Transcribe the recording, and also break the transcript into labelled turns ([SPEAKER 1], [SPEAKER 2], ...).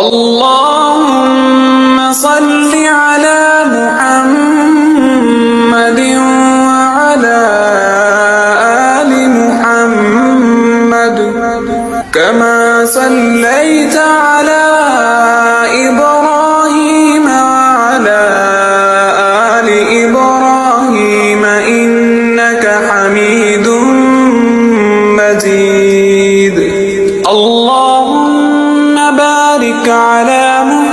[SPEAKER 1] اللهم صل على محمد وعلى آل محمد كما صليت على إبراهيم وعلى آل إبراهيم إنك حميد مجيد. اللهم بارك على محمد